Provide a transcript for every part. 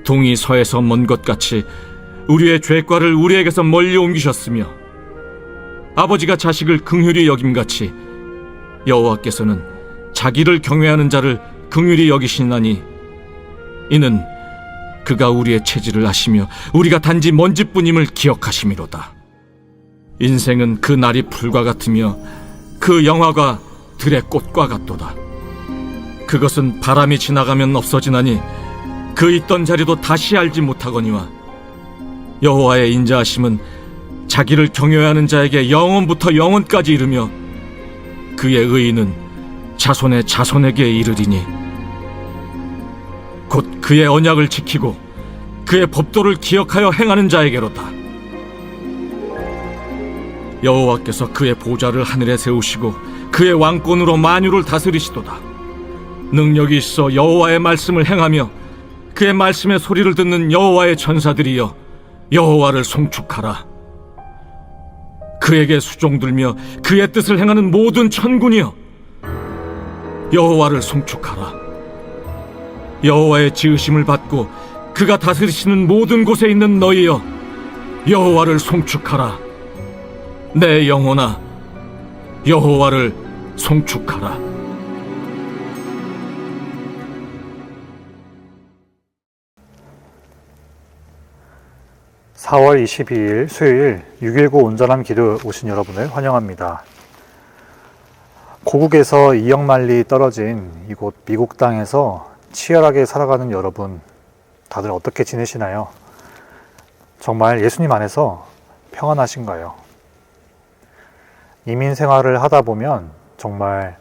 동이 서에서 먼 것 같이 우리의 죄과를 우리에게서 멀리 옮기셨으며, 아버지가 자식을 긍휼히 여김같이 여호와께서는 자기를 경외하는 자를 긍휼히 여기시나니, 이는 그가 우리의 체질을 아시며 우리가 단지 먼지뿐임을 기억하심이로다. 인생은 그 날이 풀과 같으며 그 영화가 들의 꽃과 같도다. 그것은 바람이 지나가면 없어지나니 그 있던 자리도 다시 알지 못하거니와, 여호와의 인자하심은 자기를 경외하는 자에게 영원부터 영원까지 이르며 그의 의인은 자손의 자손에게 이르리니, 곧 그의 언약을 지키고 그의 법도를 기억하여 행하는 자에게로다. 여호와께서 그의 보좌를 하늘에 세우시고 그의 왕권으로 만유를 다스리시도다. 능력이 있어 여호와의 말씀을 행하며 그의 말씀의 소리를 듣는 여호와의 전사들이여, 여호와를 송축하라. 그에게 수종들며 그의 뜻을 행하는 모든 천군이여, 여호와를 송축하라. 여호와의 지으심을 받고 그가 다스리시는 모든 곳에 있는 너희여, 여호와를 송축하라. 내 영혼아, 여호와를 송축하라. (4월 22일) 수요일 6.19 온전한 기도 오신 여러분을 환영합니다. 고국에서 2억 마일리 떨어진 이곳 미국 땅에서 치열하게 살아가는 여러분, 다들 어떻게 지내시나요? 정말 예수님 안에서 평안하신가요? 이민 생활을 하다 보면 정말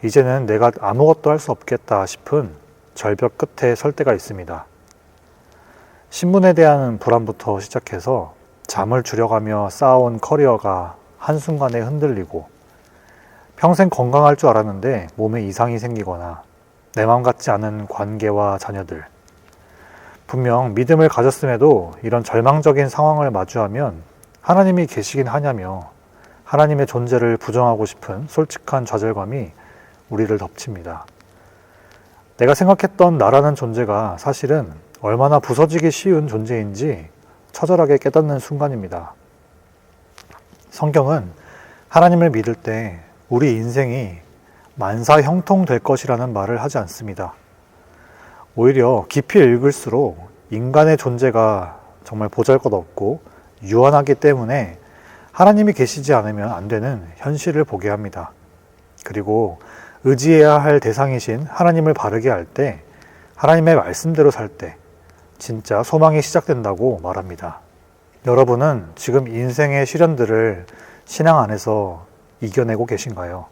이제는 내가 아무것도 할 수 없겠다 싶은 절벽 끝에 설 때가 있습니다. 신분에 대한 불안부터 시작해서 잠을 줄여가며 쌓아온 커리어가 한순간에 흔들리고, 평생 건강할 줄 알았는데 몸에 이상이 생기거나 내 마음 같지 않은 관계와 자녀들, 분명 믿음을 가졌음에도 이런 절망적인 상황을 마주하면 하나님이 계시긴 하냐며 하나님의 존재를 부정하고 싶은 솔직한 좌절감이 우리를 덮칩니다. 내가 생각했던 나라는 존재가 사실은 얼마나 부서지기 쉬운 존재인지 처절하게 깨닫는 순간입니다. 성경은 하나님을 믿을 때 우리 인생이 만사 형통될 것이라는 말을 하지 않습니다. 오히려 깊이 읽을수록 인간의 존재가 정말 보잘것없고 유한하기 때문에 하나님이 계시지 않으면 안 되는 현실을 보게 합니다. 그리고 의지해야 할 대상이신 하나님을 바르게 할 때, 하나님의 말씀대로 살 때 진짜 소망이 시작된다고 말합니다. 여러분은 지금 인생의 시련들을 신앙 안에서 이겨내고 계신가요?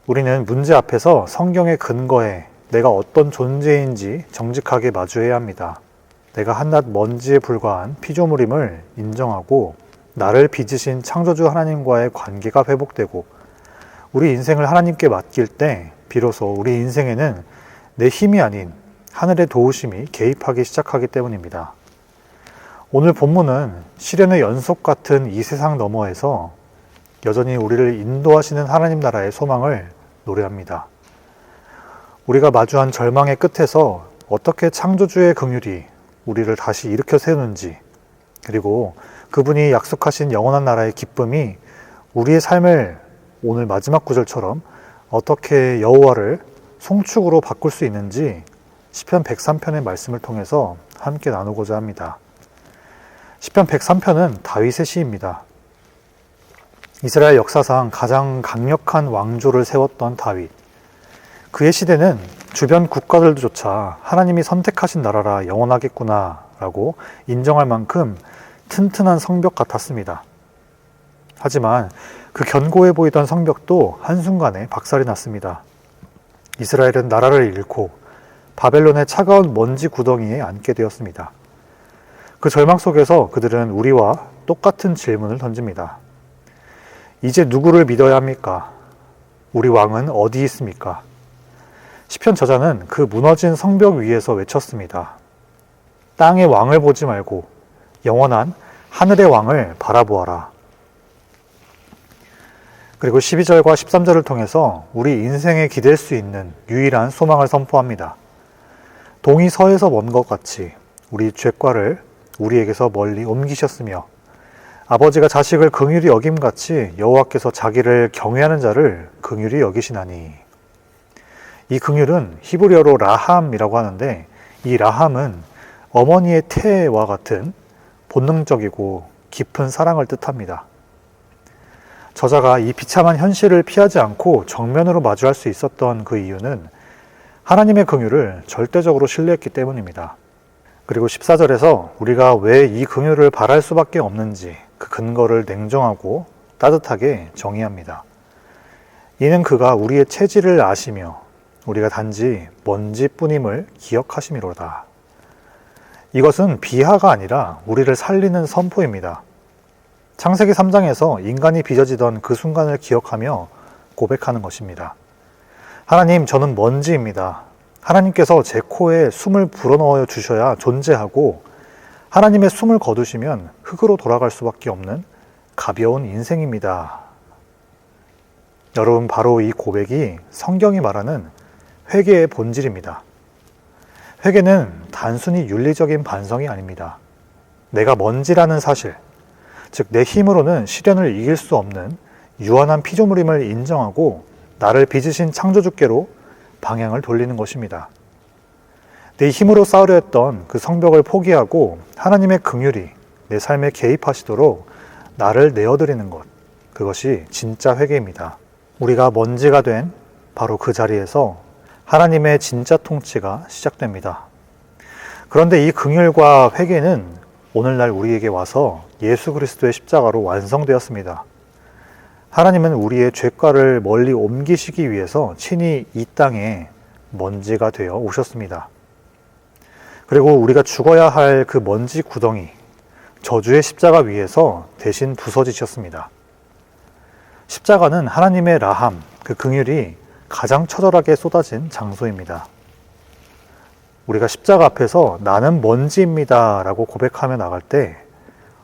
우리는 문제 앞에서 성경의 근거에 내가 어떤 존재인지 정직하게 마주해야 합니다. 내가 한낱 먼지에 불과한 피조물임을 인정하고 나를 빚으신 창조주 하나님과의 관계가 회복되고 우리 인생을 하나님께 맡길 때 비로소 우리 인생에는 내 힘이 아닌 하늘의 도우심이 개입하기 시작하기 때문입니다. 오늘 본문은 시련의 연속 같은 이 세상 너머에서 여전히 우리를 인도하시는 하나님 나라의 소망을 노래합니다. 우리가 마주한 절망의 끝에서 어떻게 창조주의 긍휼이 우리를 다시 일으켜 세우는지, 그리고 그분이 약속하신 영원한 나라의 기쁨이 우리의 삶을 오늘 마지막 구절처럼 어떻게 여호와를 송축으로 바꿀 수 있는지 시편 103편의 말씀을 통해서 함께 나누고자 합니다. 시편 103편은 다윗의 시입니다. 이스라엘 역사상 가장 강력한 왕조를 세웠던 다윗. 그의 시대는 주변 국가들조차 하나님이 선택하신 나라라 영원하겠구나 라고 인정할 만큼 튼튼한 성벽 같았습니다. 하지만 그 견고해 보이던 성벽도 한순간에 박살이 났습니다. 이스라엘은 나라를 잃고 바벨론의 차가운 먼지 구덩이에 앉게 되었습니다. 그 절망 속에서 그들은 우리와 똑같은 질문을 던집니다. 이제 누구를 믿어야 합니까? 우리 왕은 어디 있습니까? 시편 저자는 그 무너진 성벽 위에서 외쳤습니다. 땅의 왕을 보지 말고 영원한 하늘의 왕을 바라보아라. 그리고 12절과 13절을 통해서 우리 인생에 기댈 수 있는 유일한 소망을 선포합니다. 동이 서에서 먼 것 같이 우리 죄과를 우리에게서 멀리 옮기셨으며 아버지가 자식을 긍휼히 여김같이 여호와께서 자기를 경외하는 자를 긍휼히 여기시나니. 이 긍휼은 히브리어로 라함이라고 하는데, 이 라함은 어머니의 태와 같은 본능적이고 깊은 사랑을 뜻합니다. 저자가 이 비참한 현실을 피하지 않고 정면으로 마주할 수 있었던 그 이유는 하나님의 긍휼을 절대적으로 신뢰했기 때문입니다. 그리고 14절에서 우리가 왜 이 긍휼을 바랄 수밖에 없는지 그 근거를 냉정하고 따뜻하게 정의합니다. 이는 그가 우리의 체질을 아시며 우리가 단지 먼지뿐임을 기억하심이로다. 이것은 비하가 아니라 우리를 살리는 선포입니다. 창세기 3장에서 인간이 빚어지던 그 순간을 기억하며 고백하는 것입니다. 하나님, 저는 먼지입니다. 하나님께서 제 코에 숨을 불어넣어 주셔야 존재하고 하나님의 숨을 거두시면 흙으로 돌아갈 수밖에 없는 가벼운 인생입니다. 여러분, 바로 이 고백이 성경이 말하는 회개의 본질입니다. 회개는 단순히 윤리적인 반성이 아닙니다. 내가 먼지라는 사실, 즉 내 힘으로는 시련을 이길 수 없는 유한한 피조물임을 인정하고 나를 빚으신 창조주께로 방향을 돌리는 것입니다. 내 힘으로 쌓으려 했던 그 성벽을 포기하고 하나님의 긍휼이 내 삶에 개입하시도록 나를 내어드리는 것, 그것이 진짜 회개입니다. 우리가 먼지가 된 바로 그 자리에서 하나님의 진짜 통치가 시작됩니다. 그런데 이 긍휼과 회개는 오늘날 우리에게 와서 예수 그리스도의 십자가로 완성되었습니다. 하나님은 우리의 죄과를 멀리 옮기시기 위해서 친히 이 땅에 먼지가 되어 오셨습니다. 그리고 우리가 죽어야 할 그 먼지 구덩이, 저주의 십자가 위에서 대신 부서지셨습니다. 십자가는 하나님의 라함, 그 긍휼이 가장 처절하게 쏟아진 장소입니다. 우리가 십자가 앞에서 나는 먼지입니다 라고 고백하며 나갈 때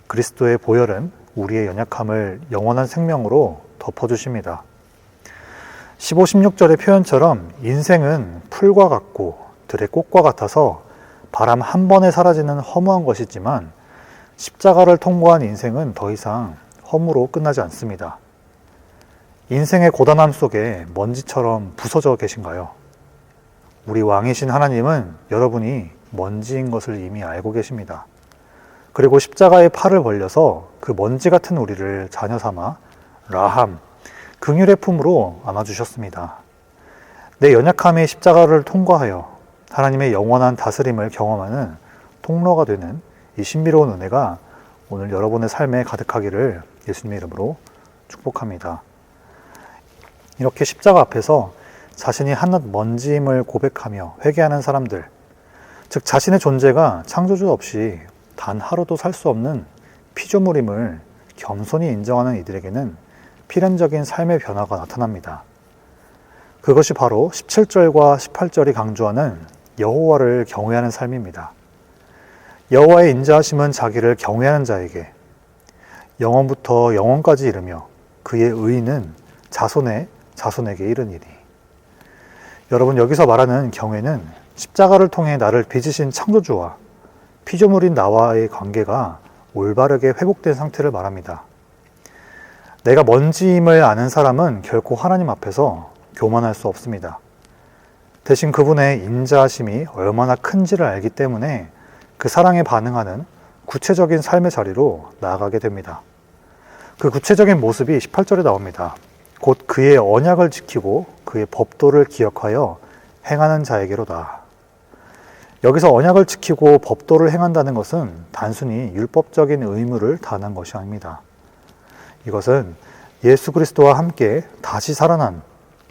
그리스도의 보혈은 우리의 연약함을 영원한 생명으로 덮어주십니다. 15, 16절의 표현처럼 인생은 풀과 같고 들의 꽃과 같아서 바람 한 번에 사라지는 허무한 것이지만 십자가를 통과한 인생은 더 이상 허무로 끝나지 않습니다. 인생의 고단함 속에 먼지처럼 부서져 계신가요? 우리 왕이신 하나님은 여러분이 먼지인 것을 이미 알고 계십니다. 그리고 십자가의 팔을 벌려서 그 먼지 같은 우리를 자녀 삼아 라함, 긍휼의 품으로 안아주셨습니다. 내 연약함의 십자가를 통과하여 하나님의 영원한 다스림을 경험하는 통로가 되는 이 신비로운 은혜가 오늘 여러분의 삶에 가득하기를 예수님의 이름으로 축복합니다. 이렇게 십자가 앞에서 자신이 한낱 먼지임을 고백하며 회개하는 사람들, 즉 자신의 존재가 창조주 없이 단 하루도 살 수 없는 피조물임을 겸손히 인정하는 이들에게는 필연적인 삶의 변화가 나타납니다. 그것이 바로 17절과 18절이 강조하는 여호와를 경외하는 삶입니다. 여호와의 인자하심은 자기를 경외하는 자에게 영원부터 영원까지 이르며 그의 의는 자손의 자손에게 이르니니. 여러분, 여기서 말하는 경외는 십자가를 통해 나를 빚으신 창조주와 피조물인 나와의 관계가 올바르게 회복된 상태를 말합니다. 내가 먼지임을 아는 사람은 결코 하나님 앞에서 교만할 수 없습니다. 대신 그분의 인자하심이 얼마나 큰지를 알기 때문에 그 사랑에 반응하는 구체적인 삶의 자리로 나아가게 됩니다. 그 구체적인 모습이 18절에 나옵니다. 곧 그의 언약을 지키고 그의 법도를 기억하여 행하는 자에게로다. 여기서 언약을 지키고 법도를 행한다는 것은 단순히 율법적인 의무를 다하는 것이 아닙니다. 이것은 예수 그리스도와 함께 다시 살아난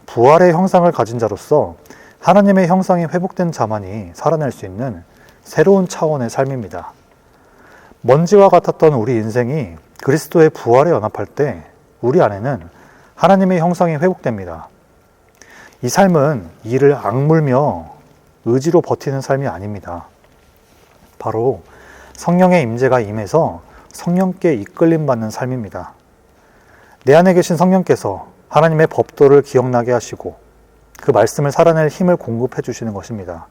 부활의 형상을 가진 자로서 하나님의 형상이 회복된 자만이 살아낼 수 있는 새로운 차원의 삶입니다. 먼지와 같았던 우리 인생이 그리스도의 부활에 연합할 때 우리 안에는 하나님의 형상이 회복됩니다. 이 삶은 이를 악물며 의지로 버티는 삶이 아닙니다. 바로 성령의 임재가 임해서 성령께 이끌림 받는 삶입니다. 내 안에 계신 성령께서 하나님의 법도를 기억나게 하시고 그 말씀을 살아낼 힘을 공급해 주시는 것입니다.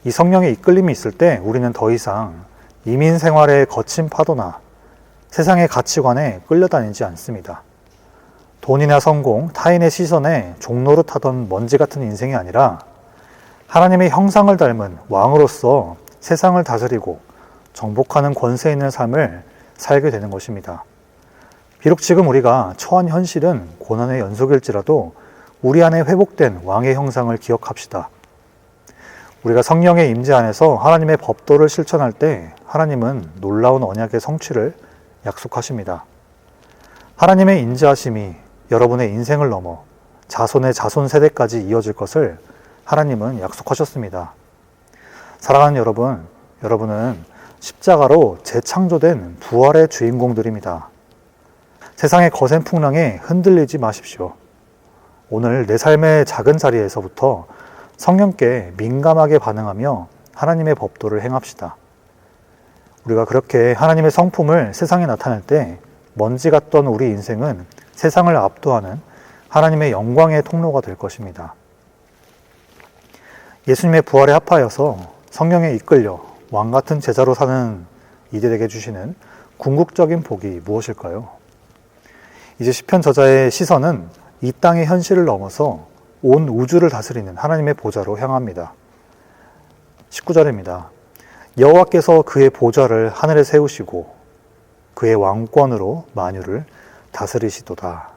이 성령의 이끌림이 있을 때 우리는 더 이상 이민 생활의 거친 파도나 세상의 가치관에 끌려다니지 않습니다. 돈이나 성공, 타인의 시선에 종노릇하던 먼지 같은 인생이 아니라 하나님의 형상을 닮은 왕으로서 세상을 다스리고 정복하는 권세 있는 삶을 살게 되는 것입니다. 비록 지금 우리가 처한 현실은 고난의 연속일지라도 우리 안에 회복된 왕의 형상을 기억합시다. 우리가 성령의 임재 안에서 하나님의 법도를 실천할 때 하나님은 놀라운 언약의 성취를 약속하십니다. 하나님의 인자하심이 여러분의 인생을 넘어 자손의 자손 세대까지 이어질 것을 하나님은 약속하셨습니다. 사랑하는 여러분, 여러분은 십자가로 재창조된 부활의 주인공들입니다. 세상의 거센 풍랑에 흔들리지 마십시오. 오늘 내 삶의 작은 자리에서부터 성령께 민감하게 반응하며 하나님의 법도를 행합시다. 우리가 그렇게 하나님의 성품을 세상에 나타낼 때 먼지 같던 우리 인생은 세상을 압도하는 하나님의 영광의 통로가 될 것입니다. 예수님의 부활에 합하여서 성령에 이끌려 왕같은 제자로 사는 이들에게 주시는 궁극적인 복이 무엇일까요? 이제 시편 저자의 시선은 이 땅의 현실을 넘어서 온 우주를 다스리는 하나님의 보좌로 향합니다. 19절입니다. 여호와께서 그의 보좌를 하늘에 세우시고 그의 왕권으로 만유를 다스리시도다.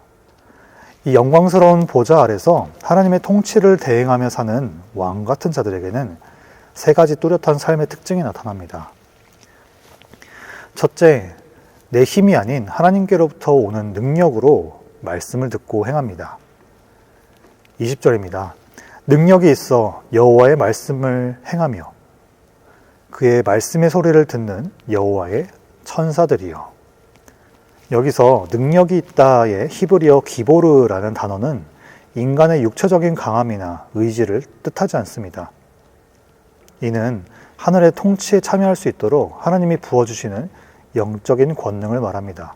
이 영광스러운 보좌 아래서 하나님의 통치를 대행하며 사는 왕 같은 자들에게는 세 가지 뚜렷한 삶의 특징이 나타납니다. 첫째, 내 힘이 아닌 하나님께로부터 오는 능력으로 말씀을 듣고 행합니다. 20절입니다. 능력이 있어 여호와의 말씀을 행하며 그의 말씀의 소리를 듣는 여호와의 천사들이여. 여기서 능력이 있다의 히브리어 기보르라는 단어는 인간의 육체적인 강함이나 의지를 뜻하지 않습니다. 이는 하늘의 통치에 참여할 수 있도록 하나님이 부어주시는 영적인 권능을 말합니다.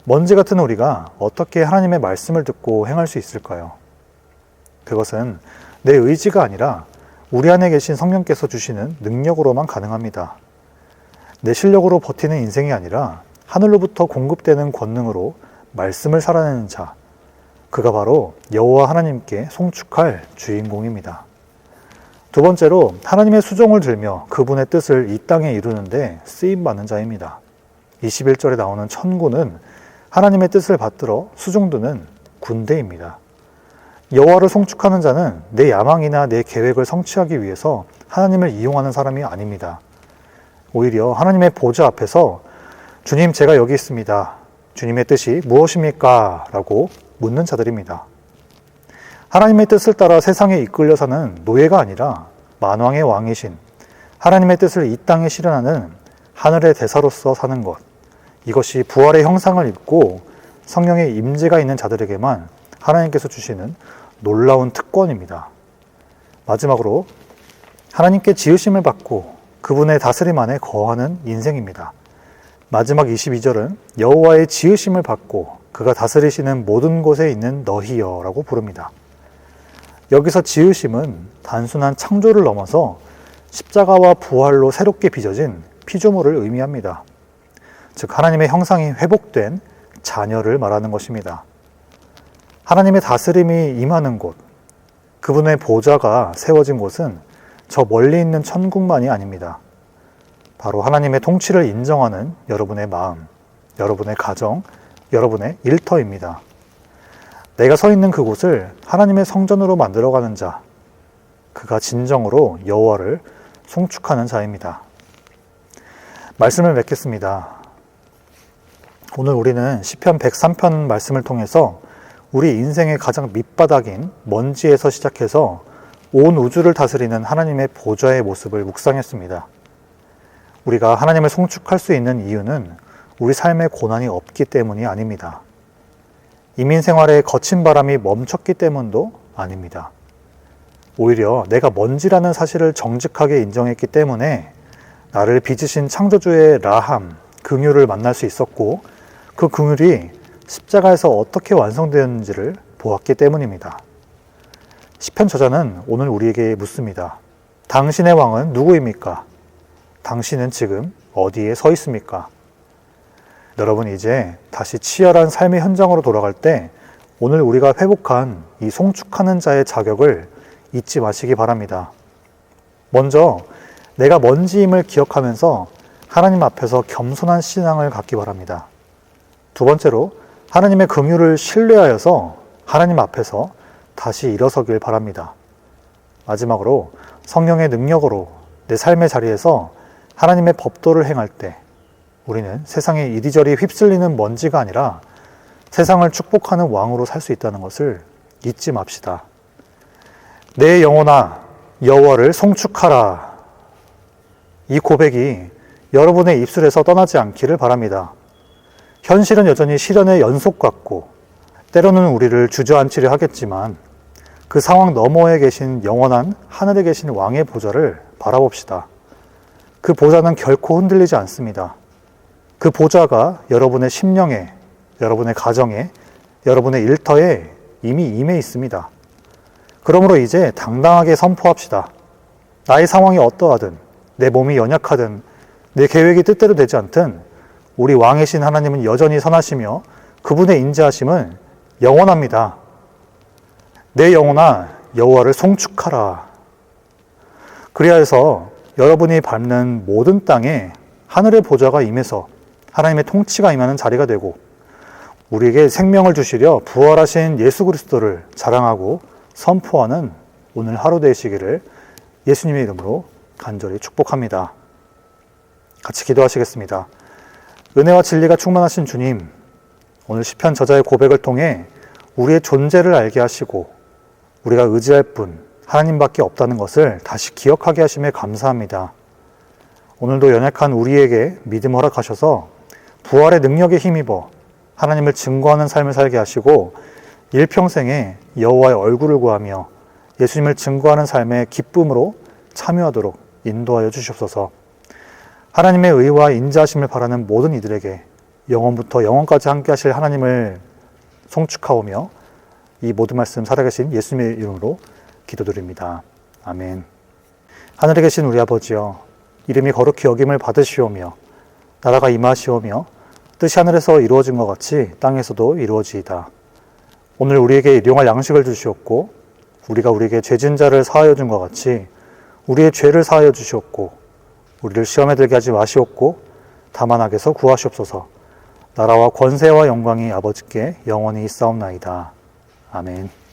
먼지 같은 우리가 어떻게 하나님의 말씀을 듣고 행할 수 있을까요? 그것은 내 의지가 아니라 우리 안에 계신 성령께서 주시는 능력으로만 가능합니다. 내 실력으로 버티는 인생이 아니라 하늘로부터 공급되는 권능으로 말씀을 살아내는 자, 그가 바로 여호와 하나님께 송축할 주인공입니다. 두 번째로 하나님의 수종을 들며 그분의 뜻을 이 땅에 이루는데 쓰임받는 자입니다. 21절에 나오는 천군은 하나님의 뜻을 받들어 수종드는 군대입니다. 여호와를 송축하는 자는 내 야망이나 내 계획을 성취하기 위해서 하나님을 이용하는 사람이 아닙니다. 오히려 하나님의 보좌 앞에서 주님, 제가 여기 있습니다. 주님의 뜻이 무엇입니까? 라고 묻는 자들입니다. 하나님의 뜻을 따라 세상에 이끌려 사는 노예가 아니라 만왕의 왕이신 하나님의 뜻을 이 땅에 실현하는 하늘의 대사로서 사는 것, 이것이 부활의 형상을 입고 성령의 임재가 있는 자들에게만 하나님께서 주시는 놀라운 특권입니다. 마지막으로 하나님께 지으심을 받고 그분의 다스림 안에 거하는 인생입니다. 마지막 22절은 여호와의 지으심을 받고 그가 다스리시는 모든 곳에 있는 너희여 라고 부릅니다. 여기서 지으심은 단순한 창조를 넘어서 십자가와 부활로 새롭게 빚어진 피조물을 의미합니다. 즉 하나님의 형상이 회복된 자녀를 말하는 것입니다. 하나님의 다스림이 임하는 곳, 그분의 보좌가 세워진 곳은 저 멀리 있는 천국만이 아닙니다. 바로 하나님의 통치를 인정하는 여러분의 마음, 여러분의 가정, 여러분의 일터입니다. 내가 서 있는 그곳을 하나님의 성전으로 만들어가는 자, 그가 진정으로 여호와를 송축하는 자입니다. 말씀을 맺겠습니다. 오늘 우리는 시편 103편 말씀을 통해서 우리 인생의 가장 밑바닥인 먼지에서 시작해서 온 우주를 다스리는 하나님의 보좌의 모습을 묵상했습니다. 우리가 하나님을 송축할 수 있는 이유는 우리 삶에 고난이 없기 때문이 아닙니다. 이민 생활의 거친 바람이 멈췄기 때문도 아닙니다. 오히려 내가 먼지라는 사실을 정직하게 인정했기 때문에 나를 빚으신 창조주의 라함, 긍휼을 만날 수 있었고 그 긍휼이 십자가에서 어떻게 완성되었는지를 보았기 때문입니다. 시편 저자는 오늘 우리에게 묻습니다. 당신의 왕은 누구입니까? 당신은 지금 어디에 서 있습니까? 여러분, 이제 다시 치열한 삶의 현장으로 돌아갈 때 오늘 우리가 회복한 이 송축하는 자의 자격을 잊지 마시기 바랍니다. 먼저 내가 뭔지임을 기억하면서 하나님 앞에서 겸손한 신앙을 갖기 바랍니다. 두 번째로 하나님의 긍휼을 신뢰하여서 하나님 앞에서 다시 일어서길 바랍니다. 마지막으로 성령의 능력으로 내 삶의 자리에서 하나님의 법도를 행할 때 우리는 세상에 이리저리 휩쓸리는 먼지가 아니라 세상을 축복하는 왕으로 살 수 있다는 것을 잊지 맙시다. 내 영혼아 여호와를 송축하라. 이 고백이 여러분의 입술에서 떠나지 않기를 바랍니다. 현실은 여전히 시련의 연속 같고 때로는 우리를 주저앉히려 하겠지만 그 상황 너머에 계신 영원한 하늘에 계신 왕의 보좌를 바라봅시다. 그 보좌는 결코 흔들리지 않습니다. 그 보좌가 여러분의 심령에, 여러분의 가정에, 여러분의 일터에 이미 임해 있습니다. 그러므로 이제 당당하게 선포합시다. 나의 상황이 어떠하든, 내 몸이 연약하든, 내 계획이 뜻대로 되지 않든 우리 왕이신 하나님은 여전히 선하시며 그분의 인자하심은 영원합니다. 내 영혼아 여호와를 송축하라. 그리하여서 여러분이 밟는 모든 땅에 하늘의 보좌가 임해서 하나님의 통치가 임하는 자리가 되고 우리에게 생명을 주시려 부활하신 예수 그리스도를 자랑하고 선포하는 오늘 하루 되시기를 예수님의 이름으로 간절히 축복합니다. 같이 기도하시겠습니다. 은혜와 진리가 충만하신 주님, 오늘 시편 저자의 고백을 통해 우리의 존재를 알게 하시고 우리가 의지할 분 하나님밖에 없다는 것을 다시 기억하게 하심에 감사합니다. 오늘도 연약한 우리에게 믿음 허락하셔서 부활의 능력에 힘입어 하나님을 증거하는 삶을 살게 하시고 일평생에 여호와의 얼굴을 구하며 예수님을 증거하는 삶의 기쁨으로 참여하도록 인도하여 주시옵소서. 하나님의 의와 인자하심을 바라는 모든 이들에게 영원부터 영원까지 함께 하실 하나님을 송축하오며 이 모든 말씀 살아계신 예수님의 이름으로 기도드립니다. 아멘. 하늘에 계신 우리 아버지여, 이름이 거룩히 여김을 받으시오며 나라가 임하시오며 뜻이 하늘에서 이루어진 것 같이 땅에서도 이루어지이다. 오늘 우리에게 일용할 양식을 주시옵고 우리가 우리에게 죄진 자를 사하여 준 것 같이 우리의 죄를 사하여 주시옵고 우리를 시험에 들게 하지 마시옵고 다만 악에서 구하시옵소서. 나라와 권세와 영광이 아버지께 영원히 있사옵나이다. 아멘.